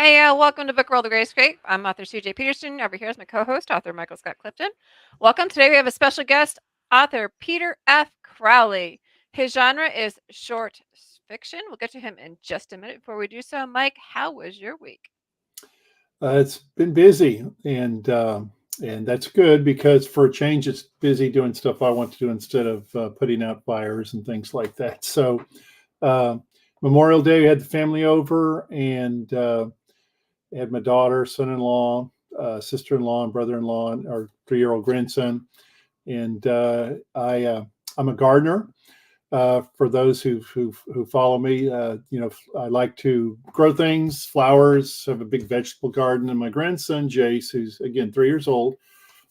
Hey, welcome to Book World of Grace Scrape. I'm author CJ Peterson. Over here is my co-host, author Michael Scott Clifton. Welcome. Today we have a special guest, author Peter F. Crowley. His genre is short fiction. We'll get to him in just a minute. Before we do so, Mike, how was your week? It's been busy, and that's good because for a change, it's busy doing stuff I want to do instead of putting out fires and things like that. So, uh, Memorial Day, we had the family over, and had my daughter, son-in-law, sister-in-law, and brother-in-law, and our 3-year-old grandson. And I'm a gardener. For those who follow me, I like to grow things, flowers. Have a big vegetable garden, and my grandson Jace, who's again 3 years old,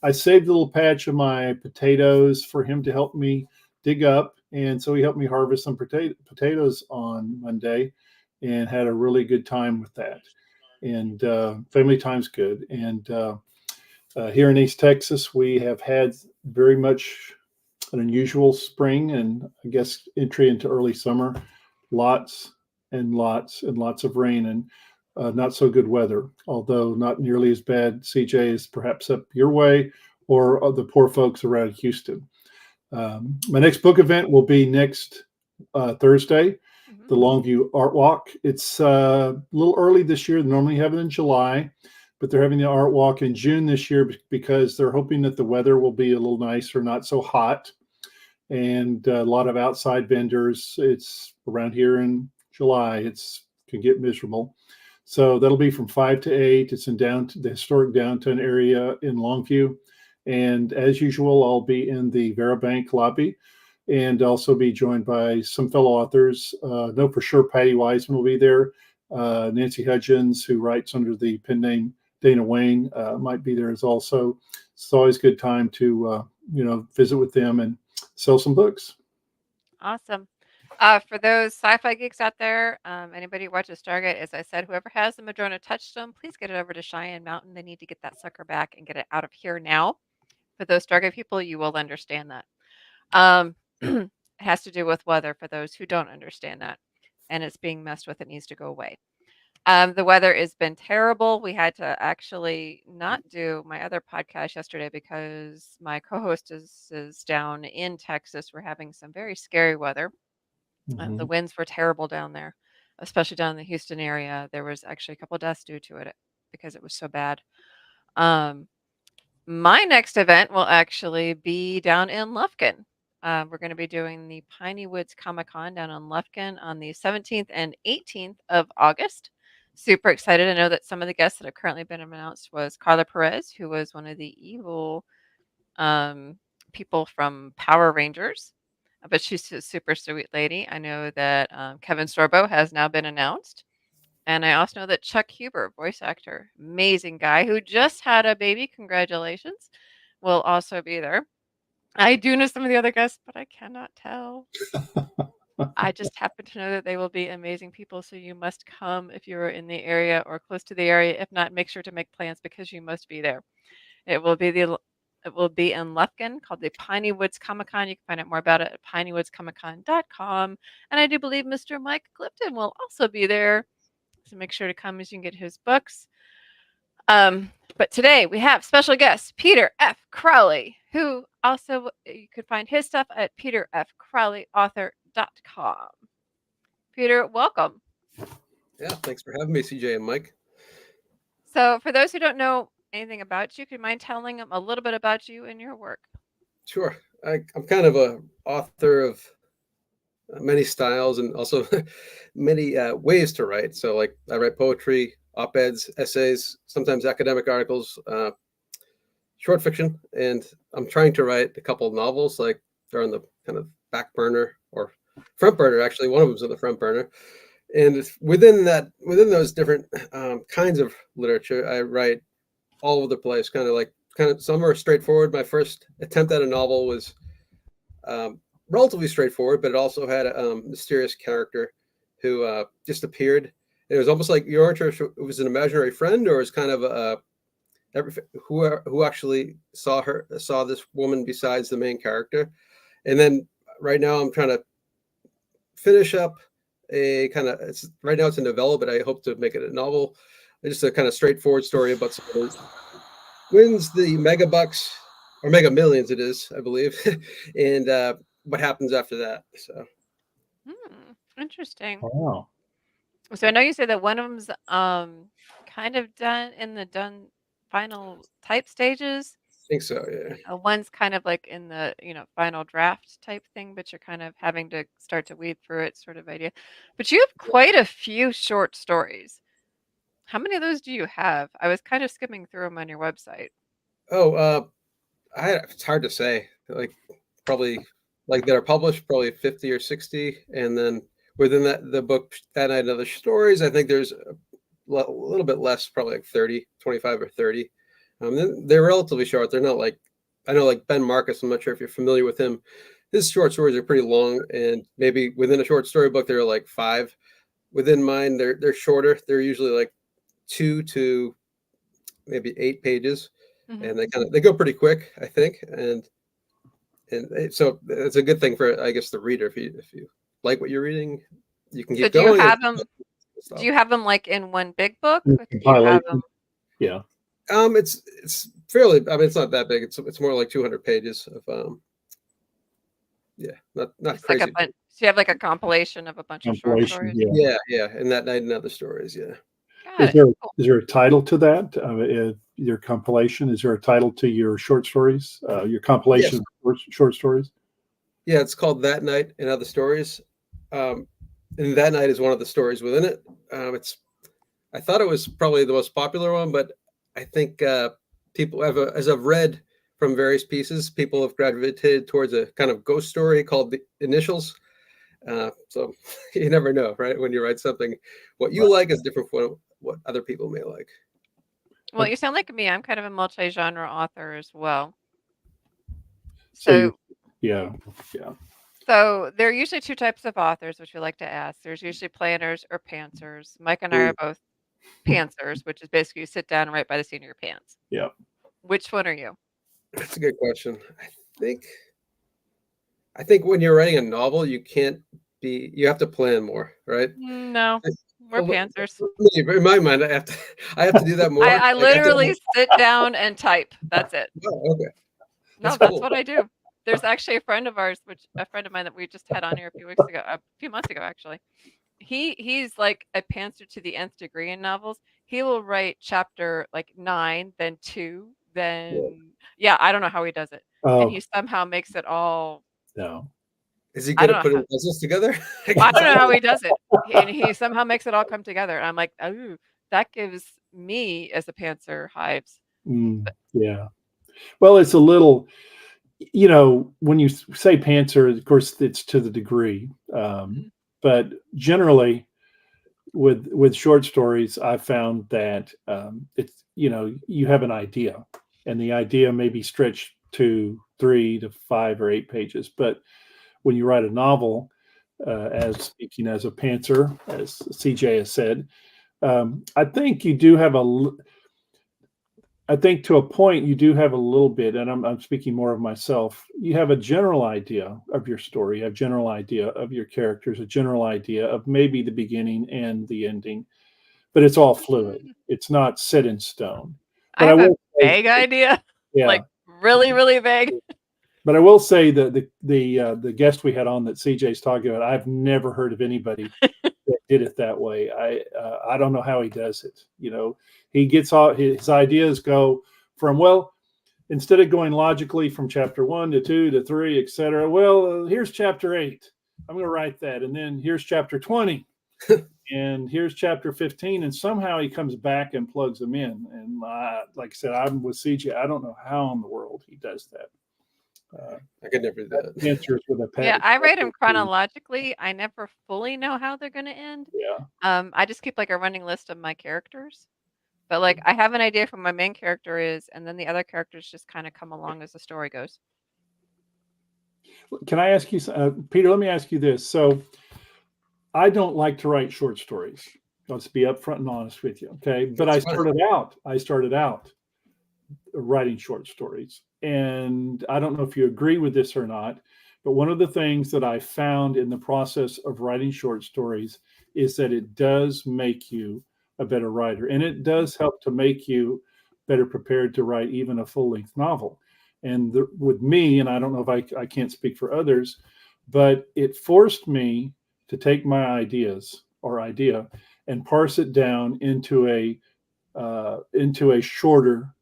I saved a little patch of my potatoes for him to help me dig up, and so he helped me harvest some potatoes on Monday, and had a really good time with that. And family time's good. And here in East Texas, we have had very much an unusual spring and I guess entry into early summer. Lots and lots and lots of rain and not so good weather, although not nearly as bad, CJ, as perhaps up your way or the poor folks around Houston. My next book event will be next Thursday, the Longview Art Walk. It's a little early this year. They normally have it in July, but they're having the art walk in June this year because they're hoping that the weather will be a little nicer, not so hot, and a lot of outside vendors. It's around here in July. It's can get miserable. So that'll be from 5 to 8. It's in the historic downtown area in Longview. And as usual, I'll be in the Vera Bank lobby and also be joined by some fellow authors. Know for sure Patty Wiseman will be there. Nancy Hudgens, who writes under the pen name Dana Wayne, might be there as also. It's always a good time to visit with them and sell some books. Awesome. For those sci-fi geeks out there, anybody who watches Stargate, as I said, whoever has the Madrona Touchstone, please get it over to Cheyenne Mountain. They need to get that sucker back and get it out of here now. For those Stargate people, you will understand that. It has to do with weather for those who don't understand that. And it's being messed with. It needs to go away. The weather has been terrible. We had to actually not do my other podcast yesterday because my co-host is down in Texas. We're having some very scary weather. The winds were terrible down there, especially down in the Houston area. There was actually a couple of deaths due to it because it was so bad. My next event will actually be down in Lufkin. We're going to be doing the Piney Woods Comic Con down in Lufkin on the 17th and 18th of August. Super excited. I know that some of the guests that have currently been announced was Carla Perez, who was one of the evil people from Power Rangers, but she's a super sweet lady. I know that Kevin Sorbo has now been announced. And I also know that Chuck Huber, voice actor, amazing guy who just had a baby, congratulations, will also be there. I do know some of the other guests, but I cannot tell. I just happen to know that they will be amazing people, so you must come if you're in the area or close to the area. If not, make sure to make plans because you must be there. It will be in Lufkin, called the Piney Woods Comic Con. You can find out more about it at pineywoodcomiccon.com. And I do believe Mr. Mike Clifton will also be there. So make sure to come as you can get his books. But today we have special guest Peter F. Crowley, who also you could find his stuff at peterfcrowleyauthor.com. Peter, welcome. Yeah, thanks for having me, CJ and Mike. So for those who don't know anything about you, could you mind telling them a little bit about you and your work? Sure. I'm kind of a author of many styles and also many ways to write. So like I write poetry, op-eds, essays, sometimes academic articles, short fiction, and I'm trying to write a couple of novels. Like they're on the kind of back burner or front burner. Actually, one of them's on the front burner. And within those different kinds of literature, I write all over the place. Kind of some are straightforward. My first attempt at a novel was relatively straightforward, but it also had a mysterious character who just appeared. It was almost like you weren't sure if it was an imaginary friend or it was kind of who actually saw this woman besides the main character. And then right now I'm trying to finish up right now it's a novella, but I hope to make it a novel just a kind of straightforward story about someone who wins the mega bucks or mega millions, it is, I believe, and what happens after that. So Interesting. Wow. So I know you said that one of them's kind of done in the done final type stages. I think so, yeah. One's kind of like in the, final draft type thing, but you're kind of having to start to weed through it sort of idea. But you have quite a few short stories. How many of those do you have? I was kind of skimming through them on your website. Oh, it's hard to say. Like probably like that are published, probably 50 or 60, and then within that the book That Night and Other Stories, I think there's a little bit less, probably like 30, 25 or 30. They're relatively short. They're not like, I know like Ben Marcus. I'm not sure if you're familiar with him. His short stories are pretty long, and maybe within a short story book there are like 5. Within mine, they're shorter. They're usually like 2 to maybe 8 pages, Mhm. and they go pretty quick, I think, so it's a good thing for, I guess, the reader. If you like what you're reading, you can So keep going. do you have them like in one big book? Or do you have them? Compilation. Yeah. It's fairly. I mean, it's not that big. It's more like 200 pages of. Yeah, not It's like a crazy. bunch. So you have like a compilation of a bunch of short Compilation. stories. Yeah. Yeah, and That Night and Other Stories. Yeah. Got it. Cool. Is there a title to that? Your compilation? Is there a title to your short stories? Your compilation of short stories? Yeah, it's called That Night and Other Stories. And That Night is one of the stories within it. I thought it was probably the most popular one, but I think people as I've read from various pieces, people have gravitated towards a kind of ghost story called The Initials. So you never know, right? When you write something, what you like is different from what other people may like. Well, you sound like me. I'm kind of a multi-genre author as well. So So, yeah. so there are usually two types of authors, which we like to ask. There's usually planners or pantsers. Mike and I are both pantsers, which is basically you sit down and write by the seat of your pants. Yeah. Which one are you? That's a good question. I think when you're writing a novel, you have to plan more, right? No, we're Well, pantsers. in my mind, I have to do that more. I Like, literally sit down and type. That's it. oh, okay. No, That's that's cool. what I do. There's actually a friend of ours, a friend of mine that we just had on here a few months ago, actually. He's like a pantser to the nth degree in novels. He will write chapter like 9, then 2, then I don't know how he does it, and he somehow makes it all. No. Is he I good don't at know putting puzzles together? I don't know how he does it, and he somehow makes it all come together. And I'm like, oh, that gives me as a pantser hives. Yeah. Well, it's a little, when you say pantser, of course, it's to the degree. But generally, with short stories, I found that it's you have an idea, and the idea may be stretched to 3 to 5 or 8 pages. But when you write a novel, as speaking as a pantser, as CJ has said, I think you do have I think to a point you do have a little bit, and I'm speaking more of myself. You have a general idea of your story, a general idea of your characters, a general idea of maybe the beginning and the ending, but it's all fluid. It's not set in stone. I But have a will say, vague idea, yeah. like really, really vague. But I will say that the guest we had on that CJ's talking about, I've never heard of anybody that did it that way. I don't know how he does it. He gets all his ideas go from, well, instead of going logically from chapter 1 to 2 to 3, etc. Well, here's chapter 8. I'm going to write that, and then here's chapter 20, and here's chapter 15, and somehow he comes back and plugs them in. And like I said, I'm with CJ. I don't know how in the world he does that. I could never do that. Answers with a Yeah, I write them chronologically. I never fully know how they're going to end. Yeah. I just keep like a running list of my characters, but like I have an idea for my main character is, and then the other characters just kind of come along as the story goes. Can I ask you, Peter? Let me ask you this. So, I don't like to write short stories. Let's be upfront and honest with you, okay? But I started out writing short stories, and I don't know if you agree with this or not, but one of the things that I found in the process of writing short stories is that it does make you a better writer. And it does help to make you better prepared to write even a full length novel. And with me, and I don't know if I can't speak for others, but it forced me to take my ideas or idea and parse it down into a shorter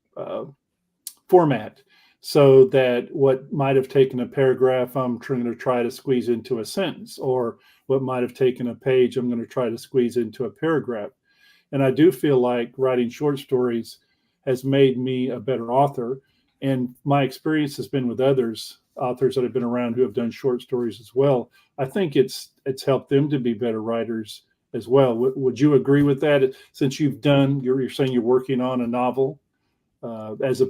format, so that what might have taken a paragraph, I'm trying to try to squeeze into a sentence, or what might have taken a page, I'm going to try to squeeze into a paragraph. And I do feel like writing short stories has made me a better author. And my experience has been with others, authors that have been around who have done short stories as well. I think it's helped them to be better writers as well. Would you agree with that? Since you're saying you're working on a novel, has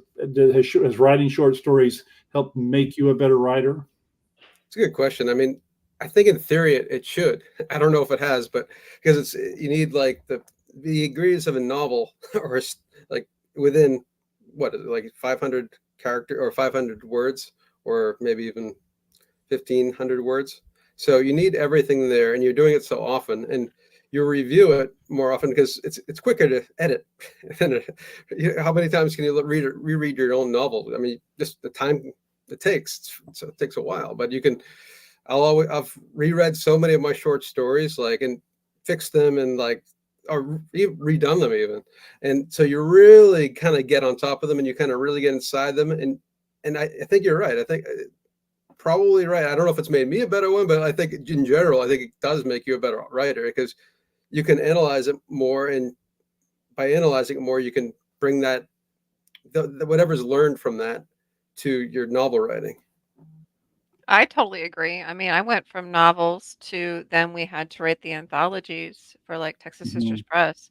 writing short stories helped make you a better writer? It's a good question. I mean, I think in theory it should. I don't know if it has, but because you need like the ingredients of a novel or like within what is it, like 500 character or 500 words, or maybe even 1,500 words. So you need everything there, and you're doing it so often, and you review it more often because it's quicker to edit. How many times can you reread your own novel? I mean, just the time it takes. So it takes a while, but you can. I've reread so many of my short stories, like, and fixed them, and like, or redone them even. And so you really kind of get on top of them, and you kind of really get inside them. And I think you're right. I think probably right. I don't know if it's made me a better one, but I think in general, I think it does make you a better writer because you can analyze it more, and by analyzing it more, you can bring that whatever's learned from that to your novel writing. I totally agree. I mean, I went from novels to then we had to write the anthologies for like Texas Sisters Mhm. Press.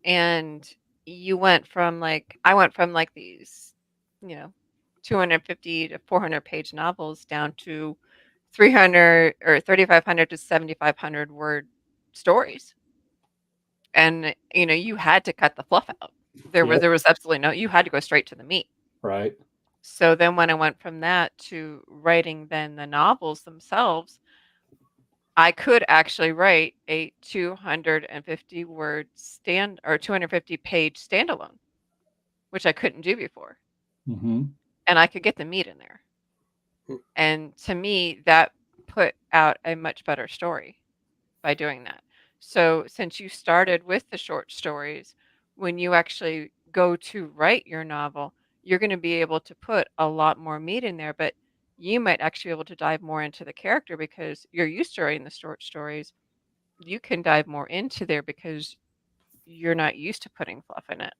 And I went from like these, you know, 250 to 400 page novels down to 300 or 3,500 to 7,500 word stories. And, you had to cut the fluff out. Yep. There was absolutely no, you had to go straight to the meat. Right. So then when I went from that to writing then the novels themselves, I could actually write a 250 word stand or 250 page standalone, which I couldn't do before. Hmm. And I could get the meat in there. And to me, that put out a much better story by doing that. So since you started with the short stories, when you actually go to write your novel, you're going to be able to put a lot more meat in there, but you might actually be able to dive more into the character because you're used to writing the short stories. You can dive more into there because you're not used to putting fluff in it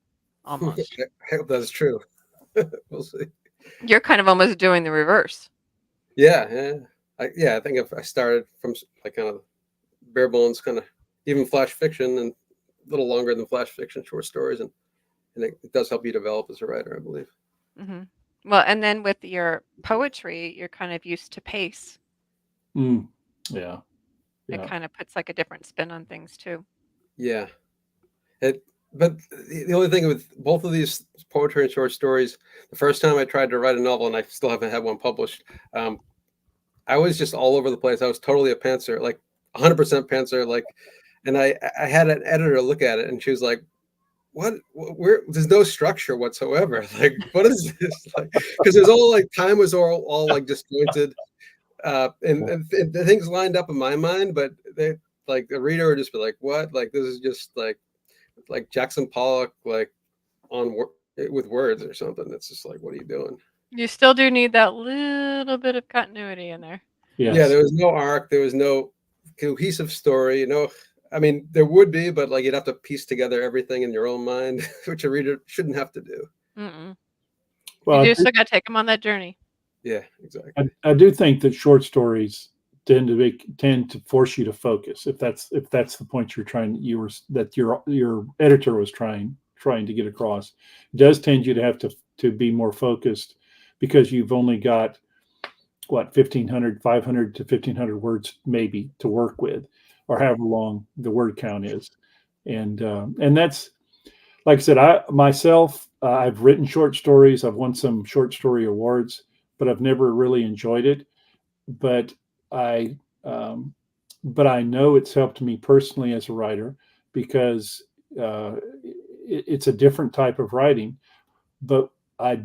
almost. I hope that's true. We'll see. You're kind of almost doing the reverse. Yeah, yeah. I think if I started from like kind of bare bones, kind of even flash fiction, and a little longer than flash fiction, short stories, and it does help you develop as a writer, I believe. Hmm. Well, and then with your poetry, you're kind of used to pace. Mm. Yeah. It Yeah. kind of puts like a different spin on things too. Yeah. It, but the only thing with both of these poetry and short stories, the first time I tried to write a novel, and I still haven't had one published, um, I was just all over the place. I was totally a pantser, like 100% pantser. Like, and I had an editor look at it, and she was like, "What? Where? There's no structure whatsoever. Like, what is this? Like, because there's all like time was all like disjointed, and the things lined up in my mind, but they like the reader would just be like, "What? Like, this is just like Jackson Pollock, like on with words or something." It's just like, what are you doing? You still do need that little bit of continuity in there. Yeah, Yes. there was no arc. There was no cohesive story. I mean, there would be, but like you'd have to piece together everything in your own mind, which a reader shouldn't have to do. Mm-mm. You Well, do still got to take them on that journey. Yeah, I, exactly. I do think that short stories tend to force you to focus. If that's the point your editor was trying to get across, it does tend you to have to be more focused because you've only got what 1,500, 500 to 1,500 words maybe to work with, or Right. however long the word count is, and that's like I said, I myself, I've written short stories. I've won some short story awards, but I've never really enjoyed it. But I, um, but I know it's helped me personally as a writer because it's a different type of writing. But I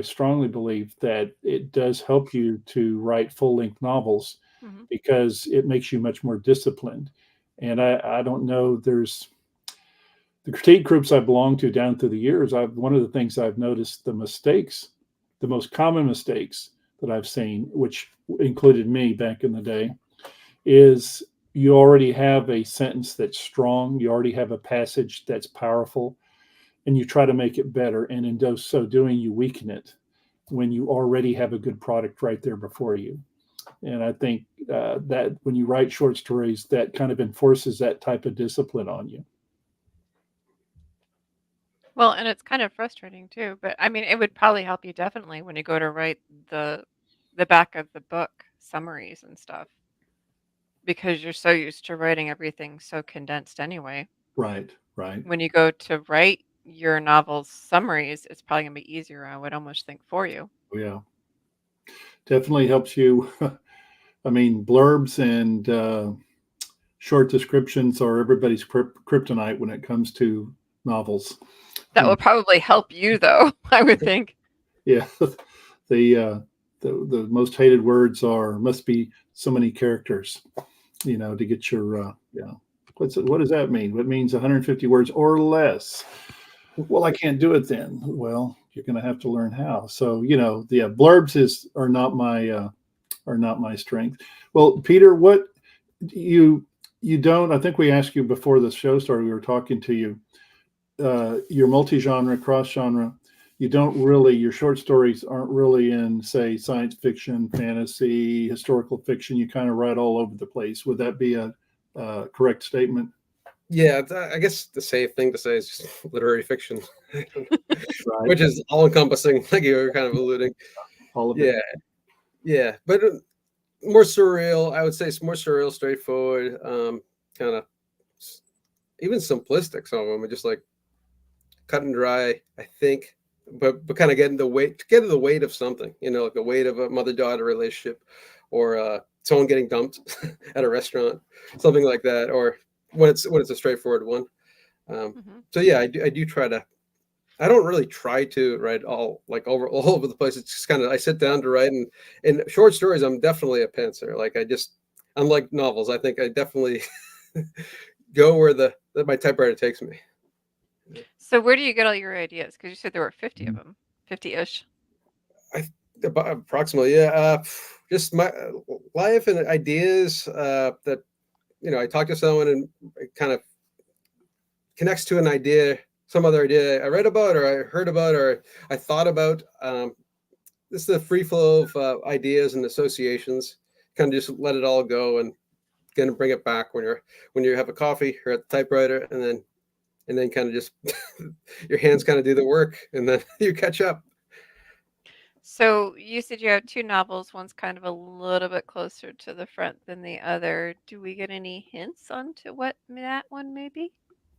strongly believe that it does help you to write full length novels Hmm. because it makes you much more disciplined. And I don't know, there's the critique groups I belong to down through the years. One of the things I've noticed the most common mistakes that I've seen, which included me back in the day, is you already have a sentence that's strong, you already have a passage that's powerful, and you try to make it better. And in so doing, you weaken it when you already have a good product right there before you. And I think that when you write short stories, that kind of enforces that type of discipline on you. Well, and it's kind of frustrating too, but I mean, it would probably help you definitely when you go to write the back of the book summaries and stuff because you're so used to writing everything so condensed anyway. Right, right. When you go to write your novel's summaries, it's probably gonna be easier, I would almost think, for you. Yeah, definitely helps you. I mean, blurbs and short descriptions are everybody's kryptonite when it comes to novels. That would probably help you though, I would think. Yeah, the the most hated words must be so many characters, to get your yeah. What does that mean? What means 150 words or less? Well, I can't do it then. Well, you're going to have to learn how. So, the blurbs are not my strength. Well, Peter, what you don't, I think we asked you before the show started, we were talking to you, you're multi-genre, cross-genre. Your short stories aren't really in, say, science fiction, fantasy, historical fiction. You kind of write all over the place. Would that be a correct statement? Yeah, I guess the safe thing to say is just literary fiction, Right. which is all encompassing, like you were kind of alluding. All of Yeah, it. yeah, but more surreal. I would say it's more surreal, straightforward, kind of even simplistic. Some of them are just like cut and dry, I think, but kind of getting the weight of something, like the weight of a mother-daughter relationship, or someone getting dumped at a restaurant, something like that, or when it's a straightforward one. Mhm. So yeah, I do try to. I don't really try to write all all over the place. It's just kind of I sit down to write, and in short stories, I'm definitely a pantser. Like I just, unlike novels, I think I definitely go where my typewriter takes me. So where do you get all your ideas? Because you said there were 50 of them, 50-ish. I approximately, yeah. Just my life and ideas that I talk to someone and it kind of connects to an idea, some other idea I read about or I heard about or I thought about. This is the free flow of ideas and associations. Kind of just let it all go and kind of bring it back when you have a coffee or at the typewriter, and then kind of just your hands kind of do the work, and then you catch up. So you said you have two novels. One's kind of a little bit closer to the front than the other. Do we get any hints onto what that one may be?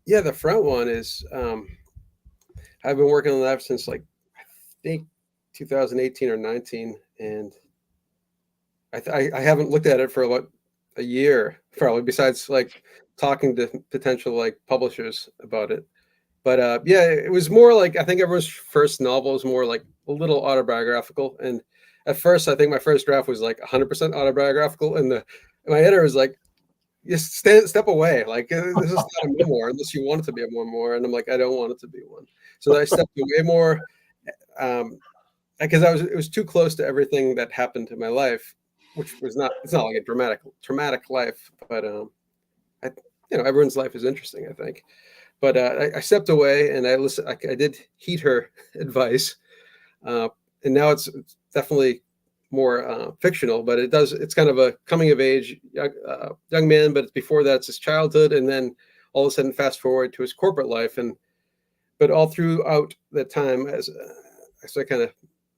Yeah, the front one is I've been working on that since like I think 2018 or 19, and I haven't looked at it for what a year probably. Besides like talking to potential like publishers about it, but yeah, it was more like I think everyone's first novel is more like a little autobiographical, and at first I think my first draft was like 100% autobiographical, and my editor was like, just step away. Like this is not a memoir unless you want it to be a memoir. And I'm like, I don't want it to be one. So I stepped away more because it was too close to everything that happened in my life, which it's not like a traumatic life, but I, everyone's life is interesting, I think. But I stepped away and I listened. I did heed her advice, and now it's definitely more fictional, but it's kind of a coming of age young man, but before that it's his childhood, and then all of a sudden fast forward to his corporate life, but all throughout that time, as I kind of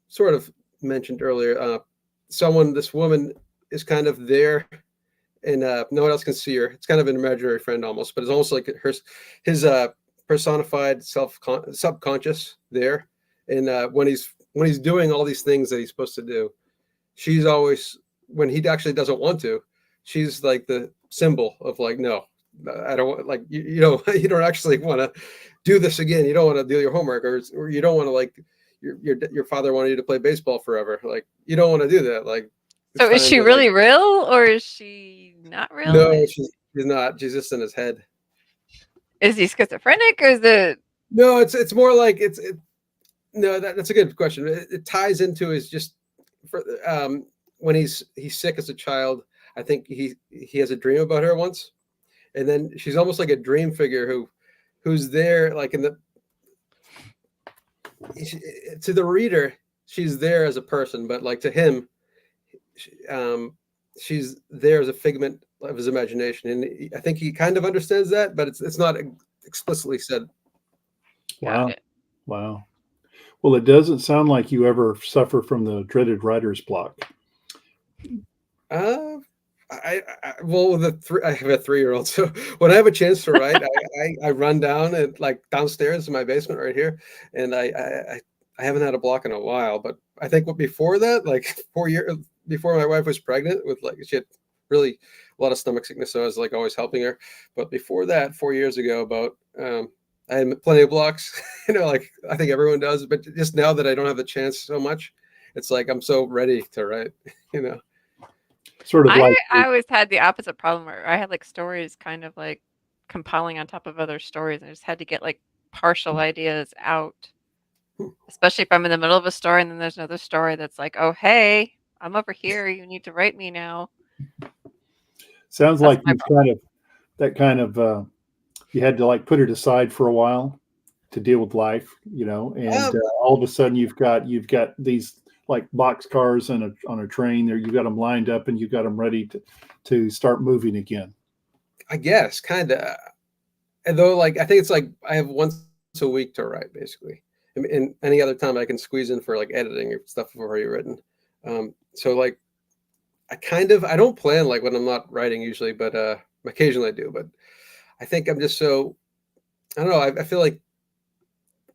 sort of mentioned earlier, this woman is kind of there, and no one else can see her. It's kind of an imaginary friend almost, but it's almost like his personified subconscious there, and when he's doing all these things that he's supposed to do, she's always, when he actually doesn't want to, she's like the symbol of like, no, I don't like you know you don't actually want to do this again. You don't want to do your homework, or you don't want to like your father wanted you to play baseball forever. Like you don't want to do that. Like it's So is time she to like really real or is she not real? no, she's not. She's just in his head. Is he schizophrenic or is it? No, it's more like no. That's a good question. It ties into his just for when he's sick as a child. I think he has a dream about her once, and then she's almost like a dream figure who's there like in the to the reader she's there as a person, but like to him she's there as a figment of his imagination, and I think he kind of understands that, but it's not explicitly said. Wow. Got it. Wow. Well, it doesn't sound like you ever suffer from the dreaded writer's block. Well, I have a 3-year-old, so when I have a chance to write, I run down and like downstairs in my basement right here, and I haven't had a block in a while. But I think before that, like 4 years before my wife was pregnant with like she had really a lot of stomach sickness, so I was like always helping her. But before that, 4 years ago, about I had plenty of blocks, like I think everyone does. But just now that I don't have the chance so much, it's like I'm so ready to write, Sort of like I always had the opposite problem where I had like stories kind of like compiling on top of other stories, and I just had to get like partial ideas out. Especially if I'm in the middle of a story and then there's another story that's like, oh hey, I'm over here. You need to write me now. sounds That's like my you've kind of you had to like put it aside for a while to deal with life, and Um, all of a sudden you've got these like box cars on a train there. You've got them lined up and you've got them ready to start moving again. I guess kind of. And though, like, I think it's like I have once a week to write, basically. And any other time I can squeeze in for like editing or stuff I've already written. So like, I don't plan like when I'm not writing usually, but occasionally I do. But I think I'm just so I don't know. I feel like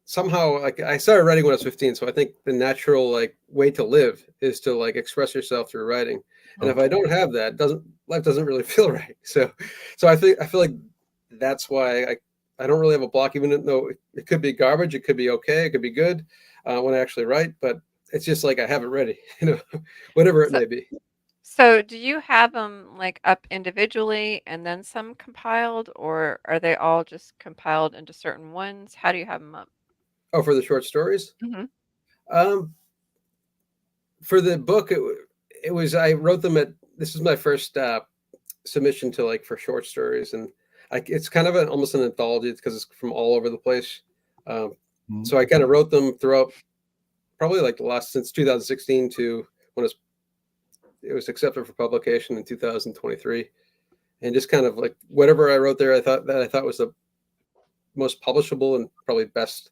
somehow like I started writing when I was 15, so I think the natural like way to live is to like express yourself through writing. And if I don't have that, life doesn't really feel right. So I feel like that's why I don't really have a block, even though it could be garbage, it could be okay, it could be good when I actually write, but it's just like I have it ready, whatever it So, may be. so do you have them like up individually and then some compiled, or are they all just compiled into certain ones? How do you have them up? Oh, for the short stories, Hmm. um, for the book, it was I wrote them at this is my first submission to like for short stories, and it's kind of almost an anthology because it's from all over the place. Um, Mhm. so I kind of wrote them throughout probably like the last since 2016 to when it was accepted for publication in 2023, and just kind of like whatever I wrote there, I thought was the most publishable and probably best.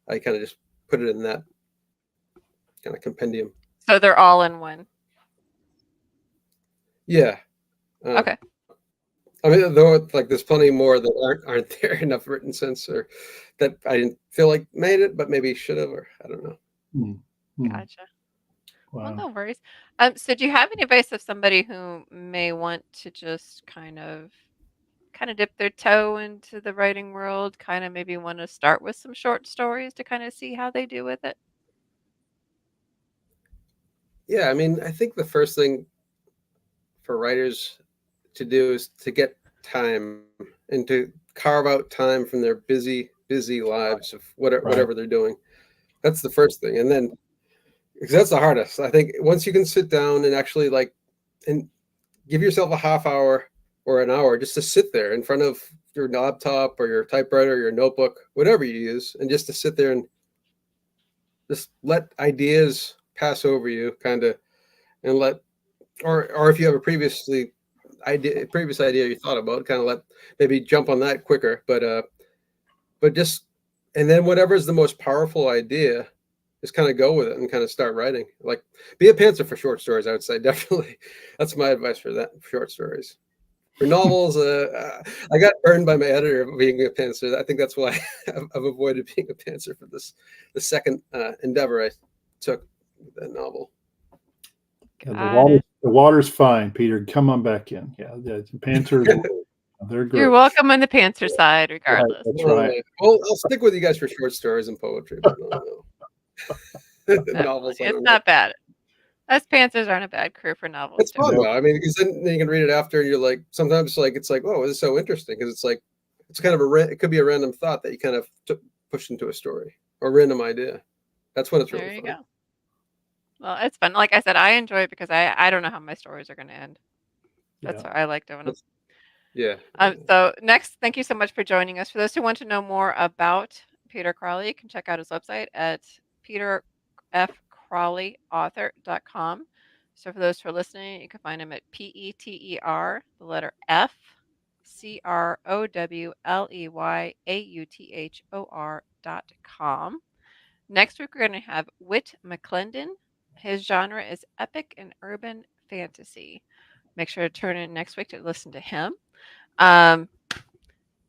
I kind of just put it in that kind of compendium. So they're all in one. Yeah. Uh, Okay. I mean, though, like there's plenty more that aren't there enough written since, or that I didn't feel like made it, but maybe should have, or I don't know. Mhm. Gotcha. Well, Wow. no worries. So do you have any advice of somebody who may want to just kind of dip their toe into the writing world, kind of maybe want to start with some short stories to kind of see how they do with it? Yeah, I mean, I think the first thing for writers to do is to get time and to carve out time from their busy lives of Right. whatever they're doing. That's the first thing, and then because that's the hardest. I think once you can sit down and actually like and give yourself a half hour or an hour just to sit there in front of your laptop or your typewriter, or your notebook, whatever you use, and just to sit there and just let ideas pass over you, kind of, and let or if you have a previous idea you thought about, kind of let maybe jump on that quicker, but just and then whatever is the most powerful idea, just kind of go with it and kind of start writing. Like be a pantser for short stories, I would say. Definitely that's my advice for that, for short stories. For novels, I got burned by my editor being a pantser. I think that's why I've avoided being a pantser for the second endeavor I took with that novel. Yeah, Got it. the water's fine, Peter. Come on back in. Yeah, the Panthers. They're You're great. welcome on the Panther side, Right, regardless. that's right. Well, I'll stick with you guys for short stories and poetry, but no. Definitely. Novels, I It's don't know. not bad. Us Panthers aren't a bad crew for novels, It's fun Nope. though. I mean, because then you can read it after, and you're like, sometimes like it's like, oh, this is so interesting because it's like, it's kind of it could be a random thought that you kind of pushed into a story or a random idea. That's when it's There really you fun. go. Well, it's fun. Like I said, I enjoy it because I don't know how my stories are going to end. That's Yeah. why I like doing them. Yeah. So next, thank you so much for joining us. For those who want to know more about Peter Crowley, you can check out his website at peterfcrowleyauthor.com. So for those who are listening, you can find him at PETER, the letter F, CROWLEYAUTHOR.com. Next week, we're going to have Whit McClendon. His genre is epic and urban fantasy. Make sure to turn in next week to listen to him.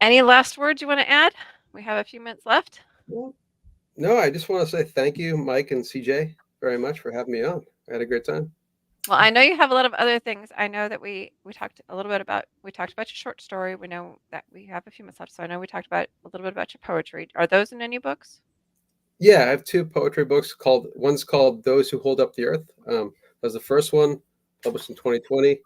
Any last words you want to add? We have a few minutes left. Well, no, I just want to say thank you, Mike and CJ, very much for having me on. I had a great time. Well, I know you have a lot of other things. I know that we talked a little bit about your short story. We know that we have a few minutes left, so I know we talked about a little bit about your poetry. Are those in any books? Yeah, I have two poetry books one's called Those Who Hold Up the Earth. That was the first one, published in 2020.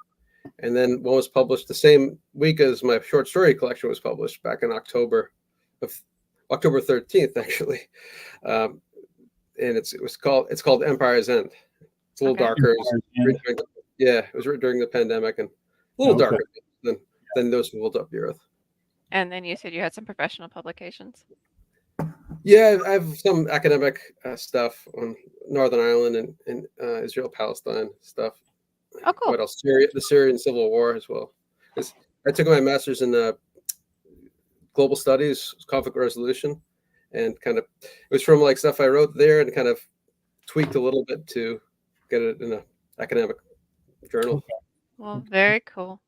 And then one was published the same week as my short story collection was published back in October 13th, actually. And it's called Empire's End. It's a little darker. It was written during the pandemic and a little darker than Those Who Hold Up the Earth. And then you said you had some professional publications. Yeah, I have some academic stuff on Northern Ireland and Israel, Palestine stuff. Oh, cool. What else? The Syrian Civil War as well. I took my master's in global studies, conflict resolution, and it was from like stuff I wrote there and kind of tweaked a little bit to get it in an academic journal. Well, very cool.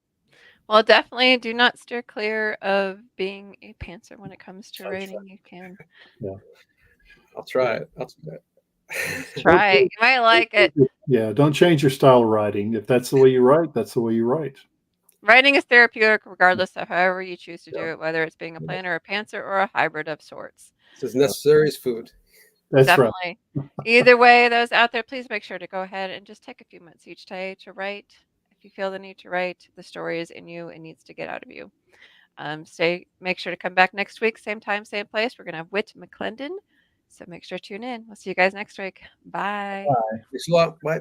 Well, definitely do not steer clear of being a pantser when it comes to writing. You can. Yeah. I'll try it. Try it. You might like it. Yeah, don't change your style of writing. If that's the way you write, that's the way you write. Writing is therapeutic regardless of however you choose to do it, whether it's being a planner, a pantser, or a hybrid of sorts. It's as necessary as food. That's Definitely. right. Either way, those out there, please make sure to go ahead and just take a few minutes each day to write. If you feel the need to write, the story is in you and needs to get out of you. Make sure to come back next week, same time, same place. We're going to have Whit McClendon. So make sure to tune in. We'll see you guys next week. Bye. Thanks a lot. Bye.